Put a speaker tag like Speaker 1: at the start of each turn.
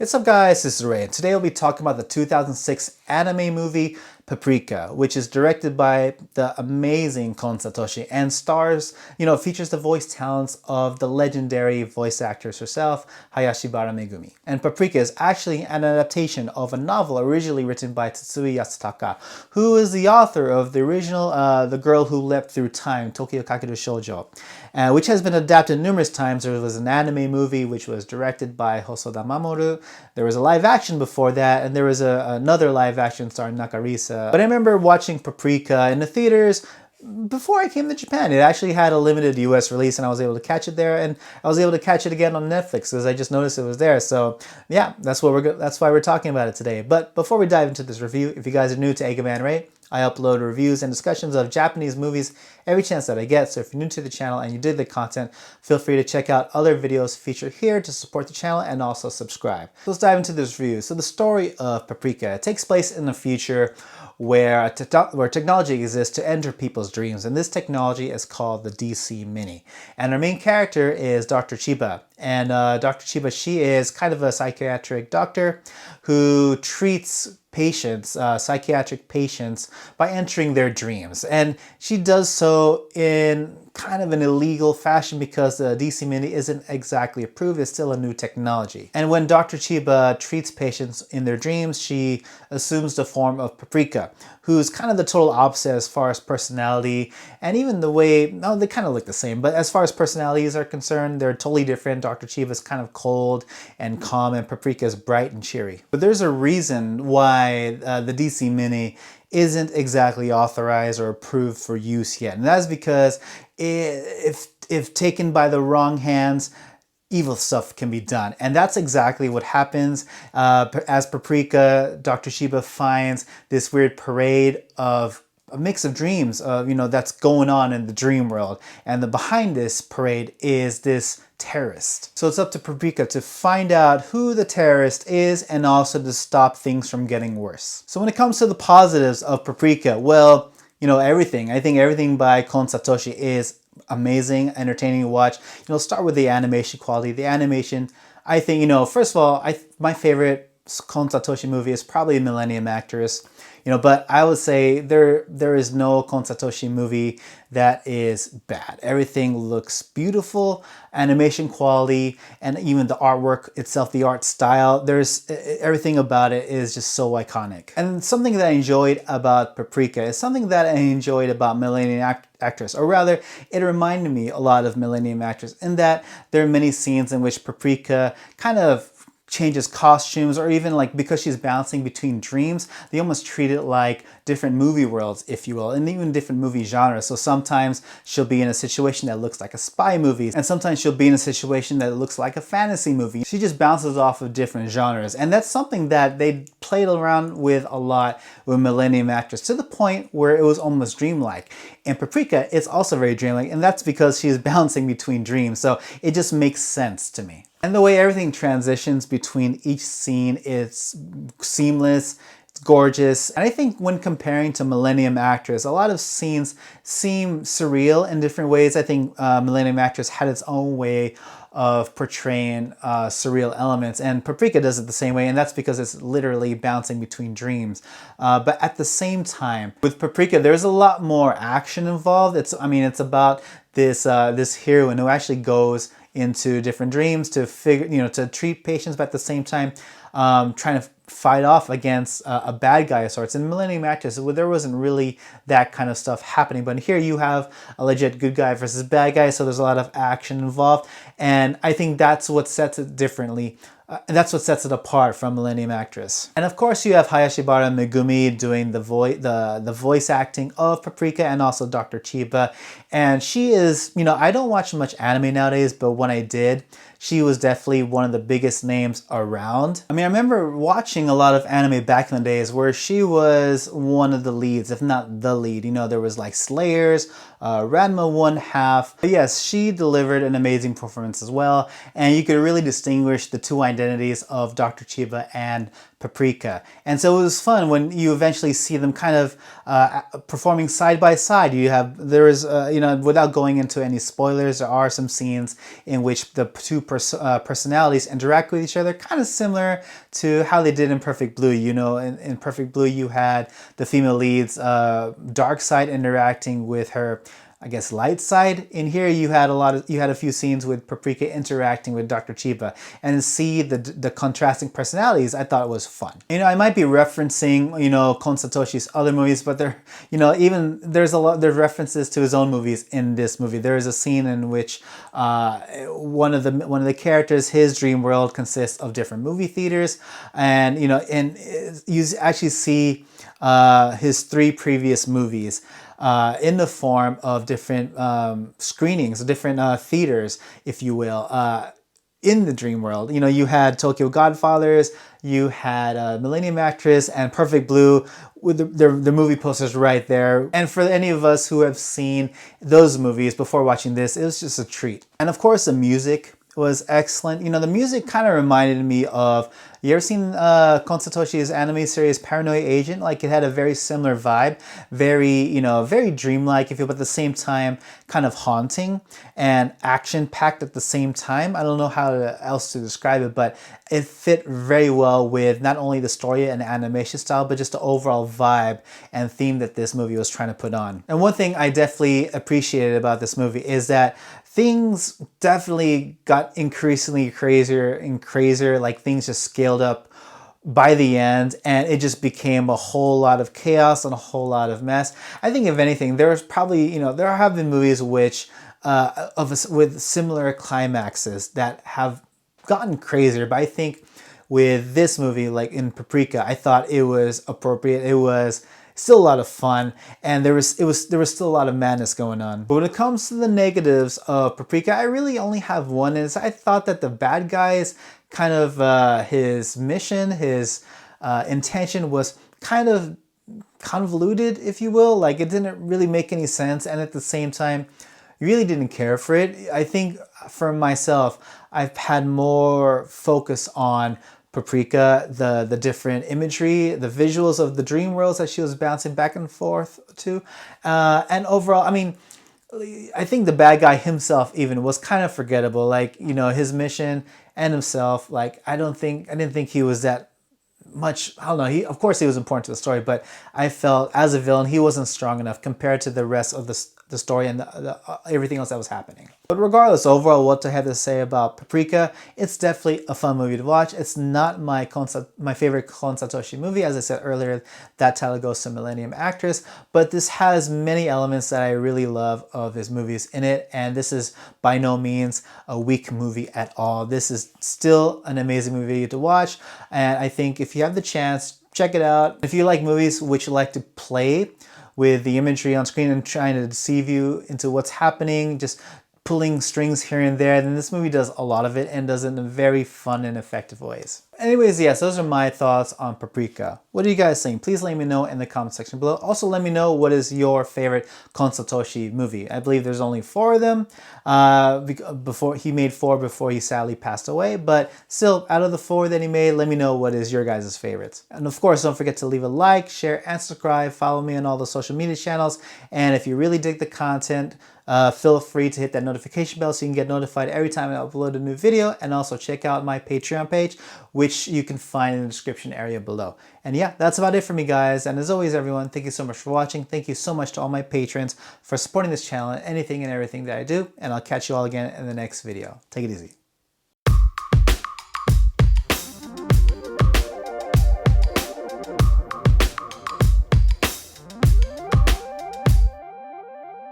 Speaker 1: What's up guys, this is Ray, and today we'll be talking about the 2006 anime movie Paprika, which is directed by the amazing Kon Satoshi and stars, features the voice talents of the legendary voice actress herself, Hayashibara Megumi. And Paprika is actually an adaptation of a novel originally written by Tsutsui Yasutaka, who is the author of the original The Girl Who Leapt Through Time, Tokyo Kakeru Shoujo, which has been adapted numerous times. There was an anime movie which was directed by Hosoda Mamoru. There was a live action before that, and there was another live action starring Nakarisa. But I remember watching Paprika in the theaters before I came to Japan. It actually had a limited US release, and I was able to catch it there, and I was able to catch it again on Netflix because I just noticed it was there. So yeah, that's why we're talking about it today. But before we dive into this review, if you guys are new to Eiga-Man Ray, I upload reviews and discussions of Japanese movies every chance that I get. So if you're new to the channel and you dig the content, feel free to check out other videos featured here to support the channel and also subscribe. So let's dive into this review. So the story of Paprika takes place in the future where technology exists to enter people's dreams, and this technology is called the DC Mini. And our main character is Dr. Chiba, and Dr. Chiba, she is kind of a psychiatric doctor who treats patients, psychiatric patients, by entering their dreams. And she does so in kind of an illegal fashion because the DC Mini isn't exactly approved. It's still a new technology. And when Dr. Chiba treats patients in their dreams, she assumes the form of Paprika, who's kind of the total opposite as far as personality and even the way, no, they kind of look the same, but as far as personalities are concerned, they're totally different. Dr. Chiba is kind of cold and calm, and Paprika is bright and cheery. But there's a reason why the DC Mini isn't exactly authorized or approved for use yet. And that's because if taken by the wrong hands, evil stuff can be done. And that's exactly what happens. As Paprika, Dr. Chiba finds this weird parade of a mix of dreams, that's going on in the dream world. And behind this parade is this terrorist. So it's up to Paprika to find out who the terrorist is and also to stop things from getting worse. So when it comes to the positives of Paprika, well, everything. I think everything by Kon Satoshi is amazing, entertaining to watch. Start with the animation quality. The animation, I think, first of all, my favorite Kon Satoshi movie is probably Millennium Actress. But I would say there is no Kon Satoshi movie that is bad. Everything looks beautiful, animation quality, and even the artwork itself, the art style, everything about it is just so iconic. And something that I enjoyed about Paprika is something that I enjoyed about Millennium Actress, or rather, it reminded me a lot of Millennium Actress in that there are many scenes in which Paprika kind of changes costumes, or even like because she's bouncing between dreams, they almost treat it like different movie worlds, if you will, and even different movie genres. So sometimes she'll be in a situation that looks like a spy movie, and sometimes she'll be in a situation that looks like a fantasy movie. She just bounces off of different genres, and that's something that they played around with a lot with Millennium Actress, to the point where it was almost dreamlike. And Paprika is also very dreamlike, and that's because she's bouncing between dreams, so it just makes sense to me. And the way everything transitions between each scene is seamless, it's gorgeous. And I think when comparing to Millennium Actress, a lot of scenes seem surreal in different ways. I think Millennium Actress had its own way of portraying surreal elements, and Paprika does it the same way, and that's because it's literally bouncing between dreams. But at the same time, with Paprika, there's a lot more action involved. It's about this heroine who actually goes into different dreams to to treat patients, but at the same time trying to fight off against a bad guy of sorts. In Millennium Actress, there wasn't really that kind of stuff happening, but here you have a legit good guy versus bad guy, so there's a lot of action involved, and I think that's what sets it differently. That's what sets it apart from Millennium Actress. And of course you have Hayashibara Megumi doing the voice acting of Paprika and also Dr. Chiba. And she is, I don't watch much anime nowadays, but when I did, she was definitely one of the biggest names around. I remember watching a lot of anime back in the days where she was one of the leads, if not the lead. There was like Slayers, Ranma 1/2. But yes, she delivered an amazing performance as well, and you could really distinguish the two identities of Dr. Chiba and Paprika. And so it was fun when you eventually see them kind of performing side by side. Without going into any spoilers, there are some scenes in which the two personalities interact with each other, kind of similar to how they did in Perfect Blue. You know, in Perfect Blue, you had the female lead's dark side interacting with her, I guess, light side. In here, you had a few scenes with Paprika interacting with Dr. Chiba, and see the contrasting personalities. I thought it was fun. You know, I might be referencing, you know, Kon Satoshi's other movies, but there, you know, even there's references to his own movies in this movie. There is a scene in which one of the characters, his dream world consists of different movie theaters, and you know, and you actually see his 3 previous movies in the form of different screenings, different theaters, if you will, in the dream world. You know, you had Tokyo Godfathers, you had Millennium Actress, and Perfect Blue with the movie posters right there. And for any of us who have seen those movies before watching this, it was just a treat. And of course, the music was excellent. You know, the music kind of reminded me of, you ever seen Kon Satoshi's anime series Paranoia Agent? Like, it had a very similar vibe, very, you know, very dreamlike, if you, but at the same time kind of haunting and action-packed at the same time. I don't know how else to describe it, but it fit very well with not only the story and animation style, but just the overall vibe and theme that this movie was trying to put on. And one thing I definitely appreciated about this movie is that things definitely got increasingly crazier and crazier, like things just scaled up by the end, and it just became a whole lot of chaos and a whole lot of mess. I think if anything, there's probably, you know, there have been movies which with similar climaxes that have gotten crazier, but I think with this movie, like in Paprika, I thought it was appropriate. It was still a lot of fun, and there was still a lot of madness going on. But when it comes to the negatives of Paprika, I really only have one, is I thought that the bad guys, kind of his mission, his intention was kind of convoluted, if you will. Like, it didn't really make any sense, and at the same time, you really didn't care for it. I think for myself, I've had more focus on Paprika, the different imagery, the visuals of the dream worlds that she was bouncing back and forth to. And overall, I mean, I think the bad guy himself even was kind of forgettable. Like, you know, his mission and himself, like, I didn't think he was that much. I don't know. Of course he was important to the story, but I felt as a villain, he wasn't strong enough compared to the rest of the story and everything else that was happening. But regardless, overall, what I have to say about Paprika, it's definitely a fun movie to watch. It's not my favorite Kon Satoshi movie. As I said earlier, that title goes to Millennium Actress, but this has many elements that I really love of his movies in it, and this is by no means a weak movie at all. This is still an amazing movie to watch, and I think if you have the chance, check it out. If you like movies which like to play with the imagery on screen and trying to deceive you into what's happening, just pulling strings here and there, then this movie does a lot of it and does it in very fun and effective ways. Anyways, yes, those are my thoughts on Paprika. What do you guys think? Please let me know in the comment section below. Also, let me know what is your favorite Kon Satoshi movie. I believe there's only 4 of them. He made 4 before he sadly passed away, but still, out of the 4 that he made, let me know what is your guys' favorites. And of course, don't forget to leave a like, share, and subscribe. Follow me on all the social media channels. And if you really dig the content, feel free to hit that notification bell so you can get notified every time I upload a new video, and also check out my Patreon page, which you can find in the description area below. And yeah, that's about it for me, guys. And as always, everyone, thank you so much for watching. Thank you so much to all my patrons for supporting this channel and anything and everything that I do. And I'll catch you all again in the next video. Take it easy.